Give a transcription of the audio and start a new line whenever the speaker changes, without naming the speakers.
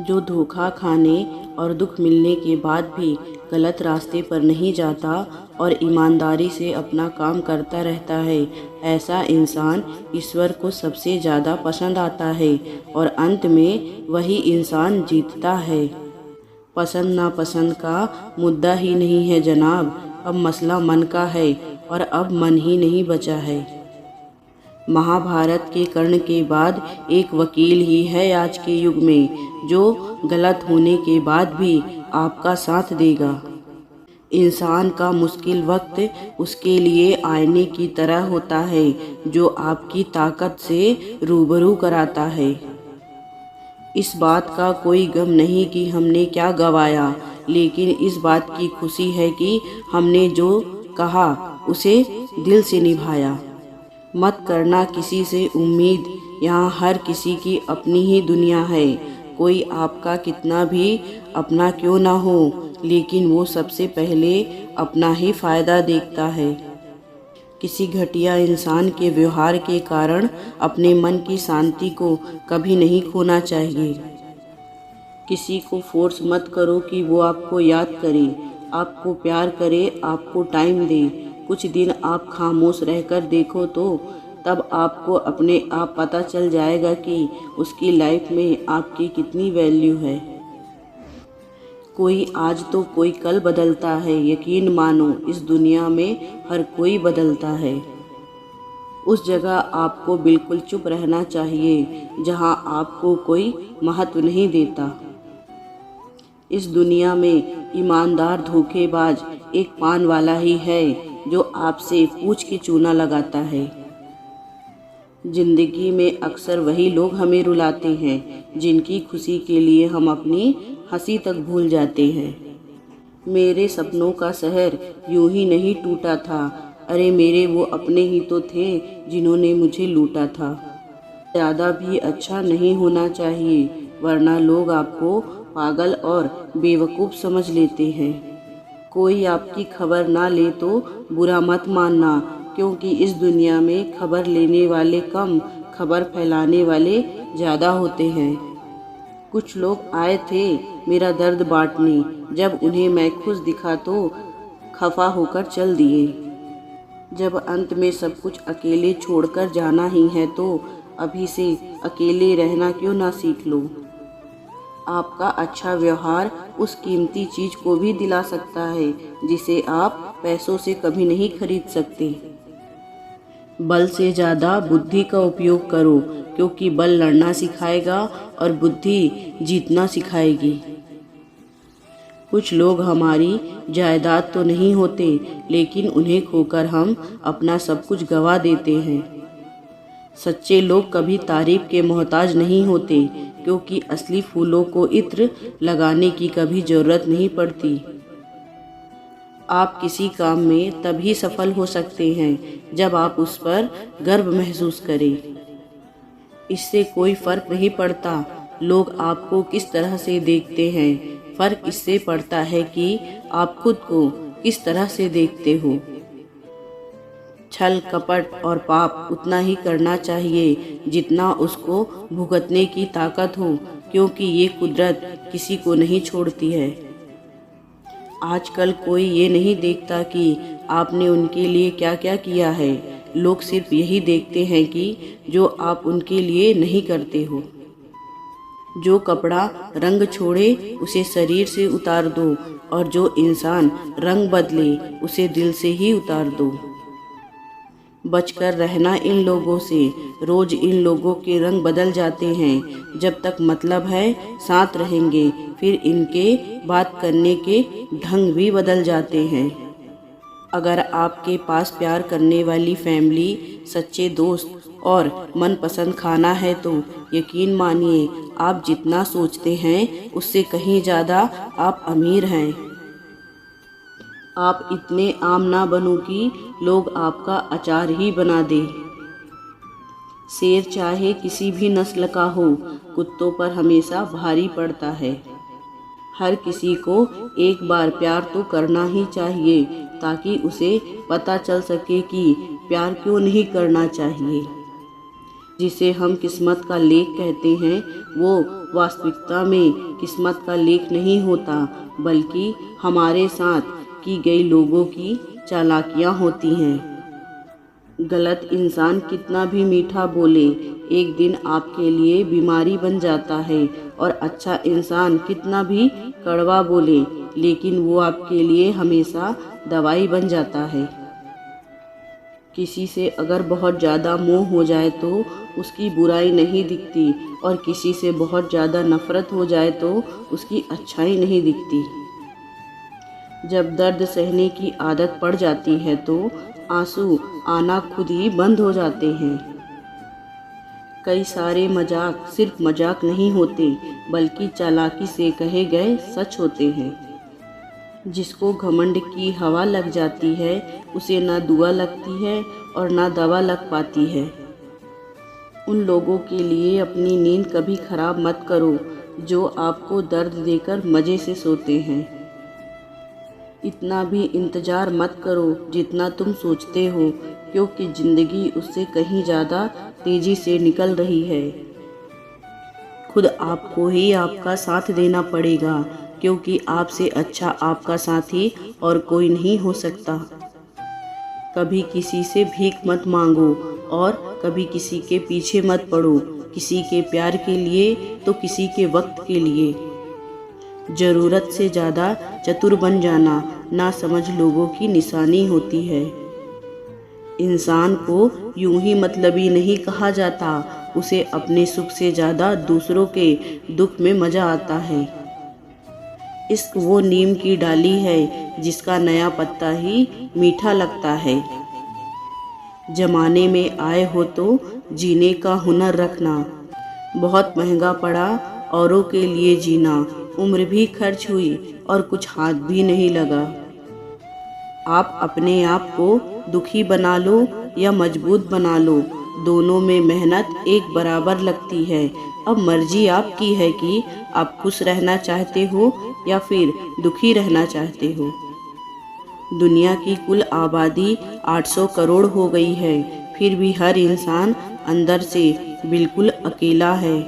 जो धोखा खाने और दुख मिलने के बाद भी गलत रास्ते पर नहीं जाता और ईमानदारी से अपना काम करता रहता है, ऐसा इंसान ईश्वर को सबसे ज़्यादा पसंद आता है और अंत में वही इंसान जीतता है। पसंद नापसंद का मुद्दा ही नहीं है जनाब, अब मसला मन का है और अब मन ही नहीं बचा है। महाभारत के कर्ण के बाद एक वकील ही है आज के युग में जो गलत होने के बाद भी आपका साथ देगा। इंसान का मुश्किल वक्त उसके लिए आईने की तरह होता है जो आपकी ताकत से रूबरू कराता है। इस बात का कोई गम नहीं कि हमने क्या गंवाया, लेकिन इस बात की खुशी है कि हमने जो कहा उसे दिल से निभाया। मत करना किसी से उम्मीद, यहाँ हर किसी की अपनी ही दुनिया है। कोई आपका कितना भी अपना क्यों ना हो, लेकिन वो सबसे पहले अपना ही फ़ायदा देखता है। किसी घटिया इंसान के व्यवहार के कारण अपने मन की शांति को कभी नहीं खोना चाहिए। किसी को फोर्स मत करो कि वो आपको याद करे, आपको प्यार करे, आपको टाइम दे। कुछ दिन आप खामोश रहकर देखो तो तब आपको अपने आप पता चल जाएगा कि उसकी लाइफ में आपकी कितनी वैल्यू है। कोई आज तो कोई कल बदलता है, यकीन मानो इस दुनिया में हर कोई बदलता है। उस जगह आपको बिल्कुल चुप रहना चाहिए जहां आपको कोई महत्व नहीं देता। इस दुनिया में ईमानदार धोखेबाज एक पान वाला ही है जो आपसे पूछ के चूना लगाता है। जिंदगी में अक्सर वही लोग हमें रुलाते हैं जिनकी खुशी के लिए हम अपनी हंसी तक भूल जाते हैं। मेरे सपनों का शहर यूं ही नहीं टूटा था, अरे मेरे वो अपने ही तो थे जिन्होंने मुझे लूटा था। ज़्यादा भी अच्छा नहीं होना चाहिए वरना लोग आपको पागल और बेवकूफ़ समझ लेते हैं। कोई आपकी खबर ना ले तो बुरा मत मानना, क्योंकि इस दुनिया में खबर लेने वाले कम, खबर फैलाने वाले ज़्यादा होते हैं। कुछ लोग आए थे मेरा दर्द बांटने, जब उन्हें मैं खुश दिखा तो खफा होकर चल दिए। जब अंत में सब कुछ अकेले छोड़कर जाना ही है तो अभी से अकेले रहना क्यों ना सीख लो। आपका अच्छा व्यवहार उस कीमती चीज़ को भी दिला सकता है जिसे आप पैसों से कभी नहीं खरीद सकते। बल से ज़्यादा बुद्धि का उपयोग करो, क्योंकि बल लड़ना सिखाएगा और बुद्धि जीतना सिखाएगी। कुछ लोग हमारी जायदाद तो नहीं होते, लेकिन उन्हें खोकर हम अपना सब कुछ गंवा देते हैं। सच्चे लोग कभी तारीफ के मोहताज नहीं होते, क्योंकि असली फूलों को इत्र लगाने की कभी ज़रूरत नहीं पड़ती। आप किसी काम में तभी सफल हो सकते हैं जब आप उस पर गर्व महसूस करें। इससे कोई फ़र्क नहीं पड़ता लोग आपको किस तरह से देखते हैं, फ़र्क इससे पड़ता है कि आप खुद को किस तरह से देखते हो। छल कपट और पाप उतना ही करना चाहिए जितना उसको भुगतने की ताकत हो, क्योंकि ये कुदरत किसी को नहीं छोड़ती है। आजकल कोई ये नहीं देखता कि आपने उनके लिए क्या क्या किया है, लोग सिर्फ यही देखते हैं कि जो आप उनके लिए नहीं करते हो। जो कपड़ा रंग छोड़े उसे शरीर से उतार दो, और जो इंसान रंग बदले उसे दिल से ही उतार दो। बचकर रहना इन लोगों से, रोज इन लोगों के रंग बदल जाते हैं। जब तक मतलब है साथ रहेंगे, फिर इनके बात करने के ढंग भी बदल जाते हैं। अगर आपके पास प्यार करने वाली फैमिली, सच्चे दोस्त और मनपसंद खाना है तो यकीन मानिए आप जितना सोचते हैं उससे कहीं ज़्यादा आप अमीर हैं। आप इतने आम ना बनो कि लोग आपका अचार ही बना दे। शेर चाहे किसी भी नस्ल का हो, कुत्तों पर हमेशा भारी पड़ता है। हर किसी को एक बार प्यार तो करना ही चाहिए ताकि उसे पता चल सके कि प्यार क्यों नहीं करना चाहिए। जिसे हम किस्मत का लेख कहते हैं, वो वास्तविकता में किस्मत का लेख नहीं होता, बल्कि हमारे साथ की गई लोगों की चालाकियाँ होती हैं। गलत इंसान कितना भी मीठा बोले, एक दिन आपके लिए बीमारी बन जाता है, और अच्छा इंसान कितना भी कड़वा बोले, लेकिन वो आपके लिए हमेशा दवाई बन जाता है। किसी से अगर बहुत ज़्यादा मोह हो जाए तो उसकी बुराई नहीं दिखती, और किसी से बहुत ज़्यादा नफ़रत हो जाए तो उसकी अच्छाई नहीं दिखती। जब दर्द सहने की आदत पड़ जाती है तो आंसू आना खुद ही बंद हो जाते हैं। कई सारे मजाक सिर्फ मजाक नहीं होते, बल्कि चालाकी से कहे गए सच होते हैं। जिसको घमंड की हवा लग जाती है, उसे ना दुआ लगती है और ना दवा लग पाती है। उन लोगों के लिए अपनी नींद कभी खराब मत करो जो आपको दर्द देकर मज़े से सोते हैं। इतना भी इंतज़ार मत करो जितना तुम सोचते हो, क्योंकि ज़िंदगी उससे कहीं ज़्यादा तेज़ी से निकल रही है। खुद आपको ही आपका साथ देना पड़ेगा, क्योंकि आपसे अच्छा आपका साथी और कोई नहीं हो सकता। कभी किसी से भीख मत मांगो और कभी किसी के पीछे मत पड़ो, किसी के प्यार के लिए तो किसी के वक्त के लिए। ज़रूरत से ज़्यादा चतुर बन जाना ना समझ लोगों की निशानी होती है। इंसान को यूं ही मतलबी नहीं कहा जाता, उसे अपने सुख से ज़्यादा दूसरों के दुख में मज़ा आता है। इश्क वो नीम की डाली है जिसका नया पत्ता ही मीठा लगता है। जमाने में आए हो तो जीने का हुनर रखना, बहुत महंगा पड़ा औरों के लिए जीना। उम्र भी खर्च हुई और कुछ हाथ भी नहीं लगा। आप अपने आप को दुखी बना लो या मजबूत बना लो, दोनों में मेहनत एक बराबर लगती है। अब मर्जी आपकी है कि आप खुश रहना चाहते हो या फिर दुखी रहना चाहते हो। दुनिया की कुल आबादी 800 करोड़ हो गई है, फिर भी हर इंसान अंदर से बिल्कुल अकेला है।